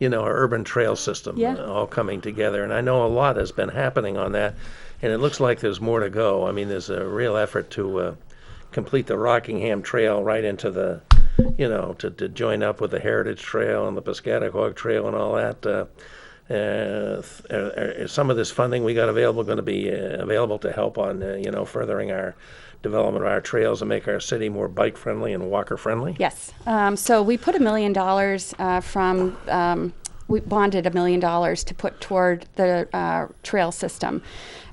urban trail system Yeah. all coming together. And I know a lot has been happening on that, and it looks like there's more to go. I mean, there's a real effort to complete the Rockingham Trail right into the, to join up with the Heritage Trail and the Piscataqua Trail and all that. Some of this funding we got available going to be available to help on, furthering our development of our trails and make our city more bike friendly and walker friendly? Yes. So we put $1 million we bonded $1 million to put toward the trail system.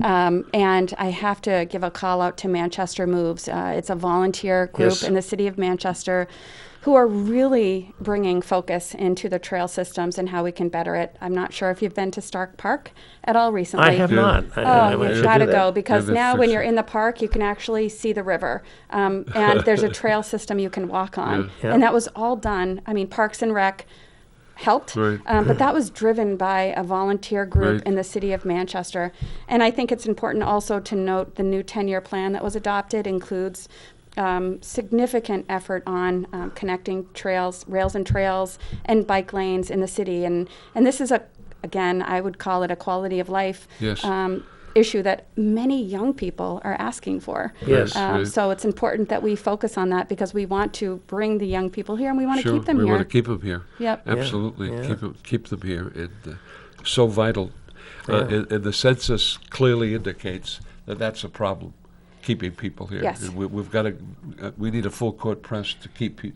And I have to give a call out to Manchester Moves. It's a volunteer group Yes. in the city of Manchester who are really bringing focus into the trail systems and how we can better it. I'm not sure if you've been to Stark Park at all recently. I have Yeah. not. Oh, I you've should got to do that. go because Yeah, now that's when fix you're it. in the park, you can actually see the river. And there's a trail system you can walk on. Yeah. And that was all done. I mean, Parks and Rec helped, Right. but that was driven by a volunteer group Right. in the city of Manchester. And I think it's important also to note the new 10-year plan that was adopted includes significant effort on connecting trails, rails and trails, and bike lanes in the city. And this is again, I would call it a quality of life Yes. issue that many young people are asking for. Yes. Right. So it's important that we focus on that because we want to bring the young people here and we want to Sure, keep them we here. want to keep them here. Yep. Absolutely, Yeah. keep them here, and so vital. And the census clearly indicates that that's a problem, keeping people here. Yes. And we've got to. We need a full court press to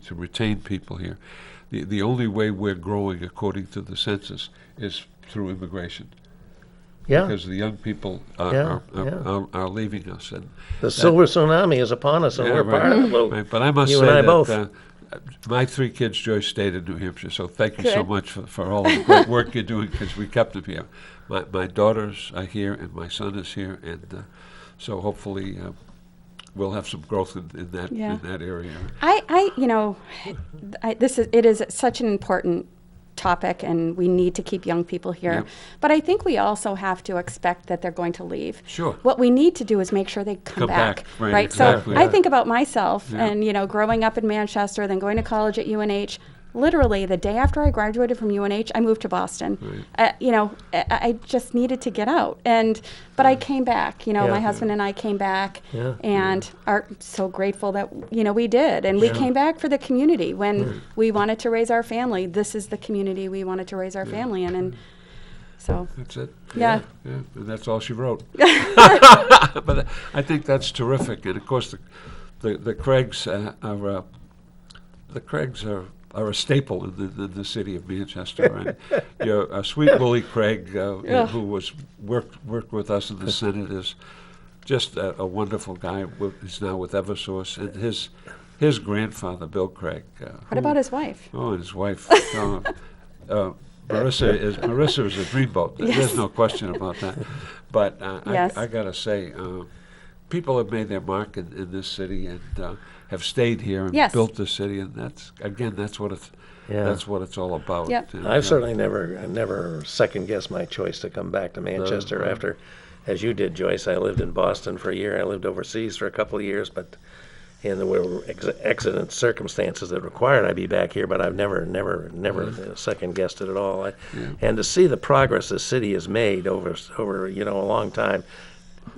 to retain people here. The only way we're growing, according to the census, is through immigration. Yeah. Because the young people Yeah, are leaving us, and The silver tsunami is upon us, and yeah, we're right, part of it. Well, right. But I must you say and I that both. my 3 kids, Joyce, stayed in New Hampshire, so thank you so Good. much for all the great work you're doing because we kept them here. My daughters are here, and my son is here, and so hopefully we'll have some growth in that Yeah. in that area. It is such an important topic and we need to keep young people here. Yep. But I think we also have to expect that they're going to leave. Sure. What we need to do is make sure they come back. Right, exactly. So I think about myself Yeah. and, growing up in Manchester, then going to college at UNH. Literally, the day after I graduated from UNH, I moved to Boston. I just needed to get out, but I came back. Yeah. My husband and I came back, Yeah. and are so grateful that we did, and we came back for the community when we wanted to raise our family. This is the community we wanted to raise our family in, and so That's it. Yeah. Yeah, and that's all she wrote. But I think that's terrific, and of course the Craigs are a staple in the city of Manchester. And sweet Willie Craig, who was worked with us in the Senate, is just a wonderful guy. He's now with Eversource, and his grandfather, Bill Craig. what about his wife? Oh, and his wife. Marissa is a dreamboat. Yes. There's no question about that. But Yes. I got to say, people have made their mark in this city and have stayed here and Yes. built this city, and that's what it's Yeah. that's what it's all about. Yep. And, I've certainly never second guessed my choice to come back to Manchester after, as you did, Joyce. I lived in Boston for a year. I lived overseas for a couple of years, but there were accident circumstances that required I be back here. But I've never second guessed it at all. And to see the progress this city has made over a long time,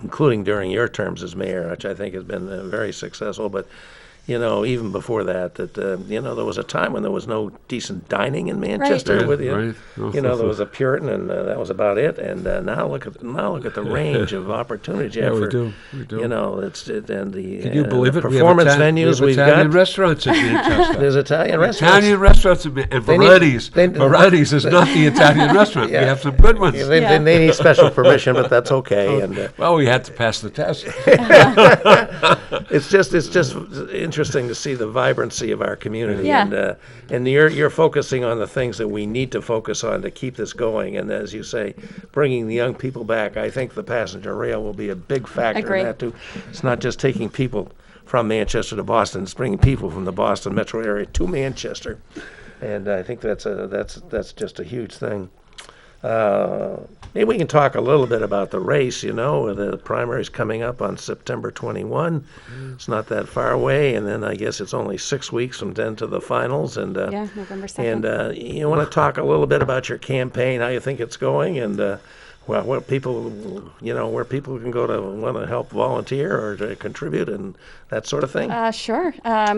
including during your terms as mayor, which I think has been very successful. But even before that, there was a time when there was no decent dining in Manchester. Right. With you, Right. there was a Puritan, and that was about it. And now look at the range of opportunities you Yeah, have we for, do. and the Can you believe it? performance venues we we've have Italian got. restaurants in Manchester. There's Italian restaurants. Italian restaurants and They need- Varieties. they- Varieties is not the Italian restaurant. Yeah. We have some good ones. Yeah, they need special permission, but that's okay. And Well, we had to pass the test. it's just interesting to see the vibrancy of our community. Yeah. And you're focusing on the things that we need to focus on to keep this going. And as you say, bringing the young people back. I think the passenger rail will be a big factor Agree. in that too. It's not just taking people from Manchester to Boston; it's bringing people from the Boston metro area to Manchester. And I think that's just a huge thing. Maybe we can talk a little bit about the race. The primary's coming up on September 21. It's not that far away, and then I guess it's only 6 weeks from then to the finals. And Yeah, November 2nd. and you want to talk a little bit about your campaign, how you think it's going, and what people, where people can go to want to help volunteer or to contribute and that sort of thing. Sure.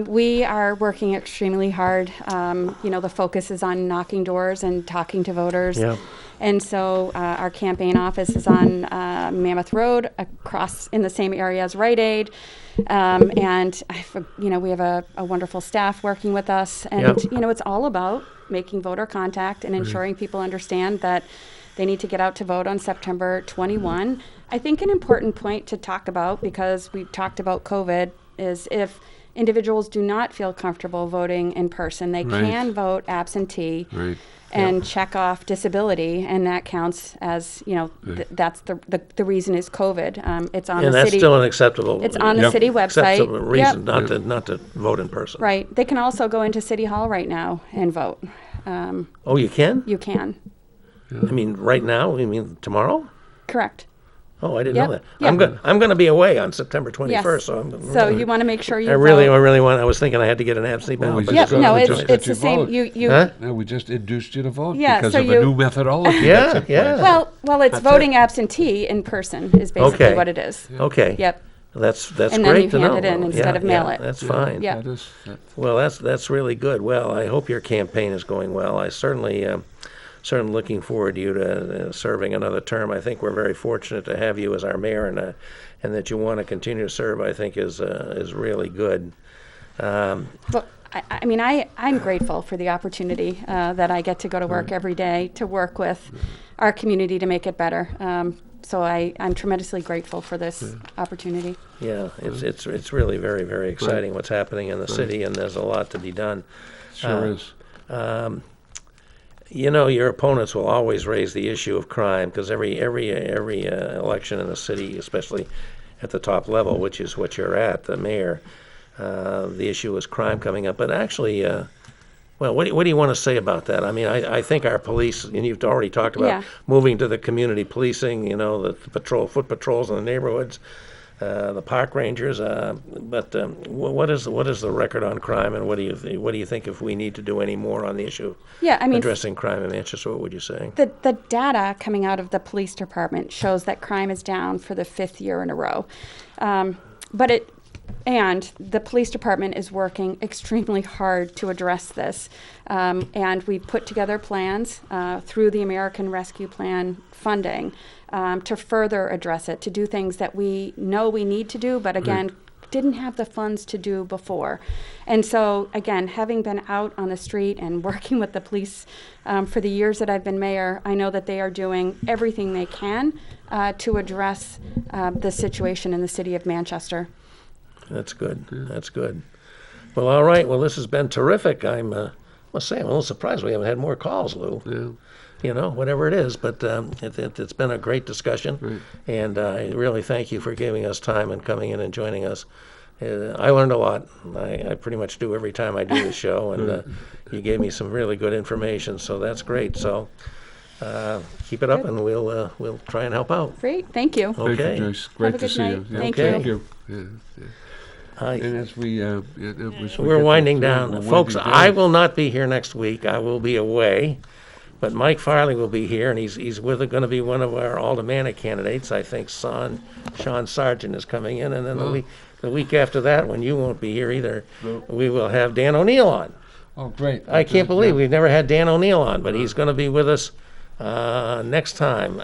We are working extremely hard. The focus is on knocking doors and talking to voters. Yeah. And so our campaign office is on Mammoth Road, across in the same area as Rite Aid. We have a wonderful staff working with us. And, Yep. It's all about making voter contact and ensuring people understand that they need to get out to vote on September 21. I think an important point to talk about, because we've talked about COVID, is if individuals do not feel comfortable voting in person, they Right. can vote absentee Right. and check off disability, and that counts as, that's the reason is COVID. It's on And the that's city. still an acceptable. It's on the Yep. city website. acceptable reason Yep. not to vote in person. Right. They can also go into City Hall right now and vote. Oh, you can? You can. I mean, right now? You mean tomorrow? Correct. Oh, I didn't Yep. know that. Yep. I'm going to be away on September Yes. 21st, so I'm. So you want to make sure you I vote. really want. I was thinking I had to get an absentee Well, ballot. we but just Yep. got- No, we it's just it's let the you same. vote. You. Huh? No, we just induced you to vote Yeah, because so of you- a new methodology. Yeah, that's in yeah. place. Well, it's voting absentee in person is basically Okay. what it is. Okay. Yep. That's And then great you to hand know. it in instead of mail it. That's fine. Yeah. Well, that's really good. Well, I hope your campaign is going well. I certainly looking forward to you to serving another term. I think we're very fortunate to have you as our mayor, and that you want to continue to serve. I think is really good. But I'm grateful for the opportunity that I get to go to work every day to work with our community to make it better. So I'm tremendously grateful for this opportunity. Yeah, it's really very, very exciting what's happening in the city, and there's a lot to be done. Sure is. Your opponents will always raise the issue of crime because every election in the city, especially at the top level, which is what you're at, the mayor, the issue is crime coming up. But actually, well, what do you want to say about that? I mean, I think our police, and you've already talked about Yeah. moving to the community policing, the foot patrols in the neighborhoods, the park rangers. But what is the record on crime, and what do you think if we need to do any more on the issue Yeah, I of mean, addressing crime in Manchester? What would you say? the data coming out of the police department shows that crime is down for the 5th year in a row. And the police department is working extremely hard to address this. And we've put together plans through the American Rescue Plan funding to further address it, to do things that we know we need to do, but again, didn't have the funds to do before. And so, again, having been out on the street and working with the police for the years that I've been mayor, I know that they are doing everything they can to address the situation in the city of Manchester. That's good. That's good. Well, all right. Well, this has been terrific. I must say, I'm a little surprised we haven't had more calls, Lou. Yeah. Whatever it is, but it's been a great discussion, and I really thank you for giving us time and coming in and joining us. I learned a lot. I pretty much do every time I do the show, and you gave me some really good information, so that's great. So keep it up, and we'll try and help out. Great, thank you. Thank Okay. you, Joyce. Great a to good see night. you. Yeah, Thank thank you. you. Yeah. Hi. And as we, as we We're get winding to- down. we're Folks, winding I down. will not be here next week. I will be away. But Mike Farley will be here, and he's going to be one of our aldermanic candidates. I think Sean Sargent is coming in, and then the week after that, when you won't be here either, we will have Dan O'Neill on. Oh, great. I can't believe we've never had Dan O'Neill on, but he's going to be with us next time.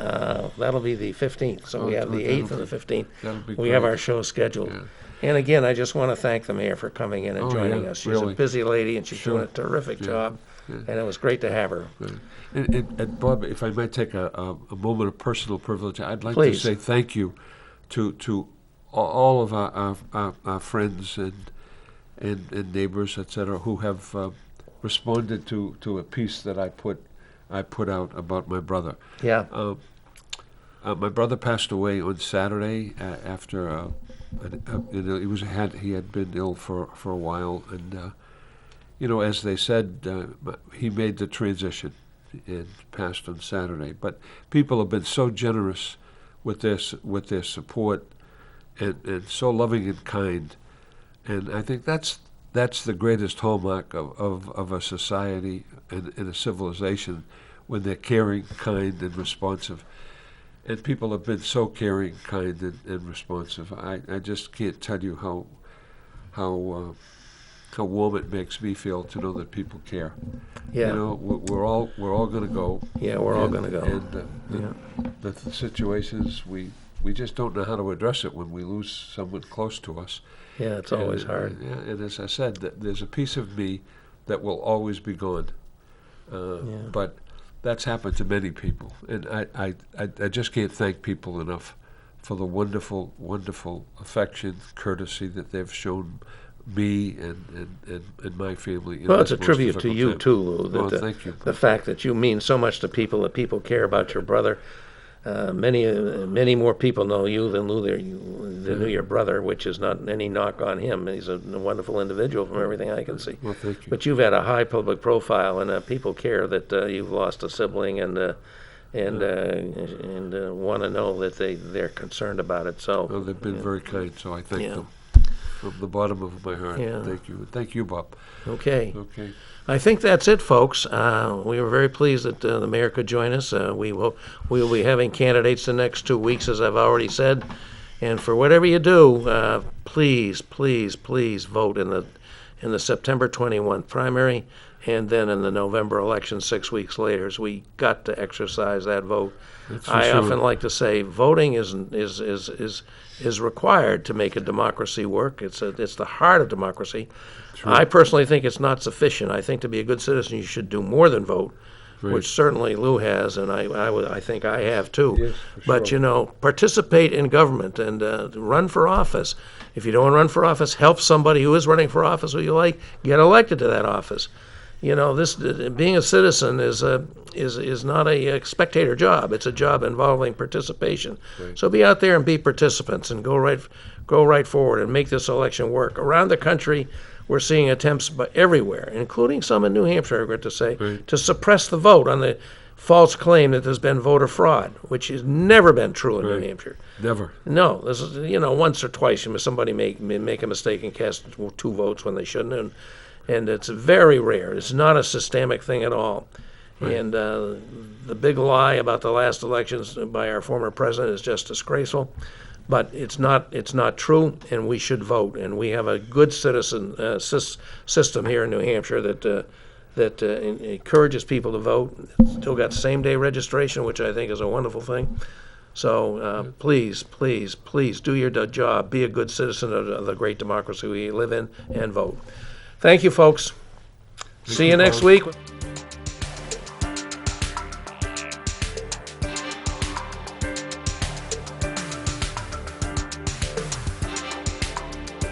That'll be the 15th. So we have the 8th and the 15th. that'll be We have great. our show scheduled. Yeah. And again, I just want to thank the mayor for coming in and Oh, joining yeah, us. She's a really. busy lady, and she's Sure. doing a terrific job, and it was great to have her. And Bob, if I might take a moment of personal privilege, I'd like Please. to say thank you to all of our friends and neighbors, etc., who have responded to a piece that I put out about my brother. Yeah. My brother passed away on Saturday after he had been ill for a while, and as they said, he made the transition and passed on Saturday. But people have been so generous with their support, and so loving and kind, and I think that's the greatest hallmark of a society and a civilization, when they're caring, kind, and responsive. And people have been so caring, kind, and responsive. I just can't tell you how warm it makes me feel to know that people care. Yeah. You know, we're all going to go. Yeah, we're all going to go. And the situations we just don't know how to address it when we lose someone close to us. Yeah, it's always And, hard. yeah, and as I said, there's a piece of me that will always be gone. But that's happened to many people, and I just can't thank people enough for the wonderful, wonderful affection, courtesy that they've shown me and my family. Well, it's a this most tribute to difficult you time. too, Lou. Well, That thank you. the fact that you mean so much to people, that people care about your brother. Many more people know you than knew your brother, which is not any knock on him. He's a wonderful individual from everything I can see. Well, thank you. But you've had a high public profile, and people care that you've lost a sibling, and want to know that they're concerned about it. So Well, they've been very kind, so I thank Yeah. them from the bottom of my heart. Yeah. Thank you. Thank you, Bob. okay. Okay. I think that's it, folks. We were very pleased that the mayor could join us. We will be having candidates the next 2 weeks, as I've already said. And for whatever you do, please, please, please vote in the September 21 primary, and then in the November election 6 weeks later. So we got to exercise that vote. That's for I sure. often like to say voting is required to make a democracy work. It's the heart of democracy. I personally think it's not sufficient. I think to be a good citizen, you should do more than vote, Right. which certainly Lou has, and I think I have too. Yes, for But sure. participate in government and run for office. If you don't want to run for office, help somebody who is running for office who you like get elected to that office. This being a citizen is not a spectator job. It's a job involving participation. Right. So be out there and be participants, and go right forward and make this election work. Around the country, we're seeing attempts everywhere, including some in New Hampshire, I regret to say, Right. to suppress the vote on the false claim that there's been voter fraud, which has never been true in Right. New Hampshire. Never. No, this is once or twice somebody make a mistake and cast 2 votes when they shouldn't, and it's very rare. It's not a systemic thing at all. Right. And the big lie about the last elections by our former president is just disgraceful. But it's not true, and we should vote. And we have a good citizen system here in New Hampshire that encourages people to vote. It's still got same-day registration, which I think is a wonderful thing. So please, please, please do your job. Be a good citizen of the great democracy we live in, and vote. Thank you, folks. See you next week.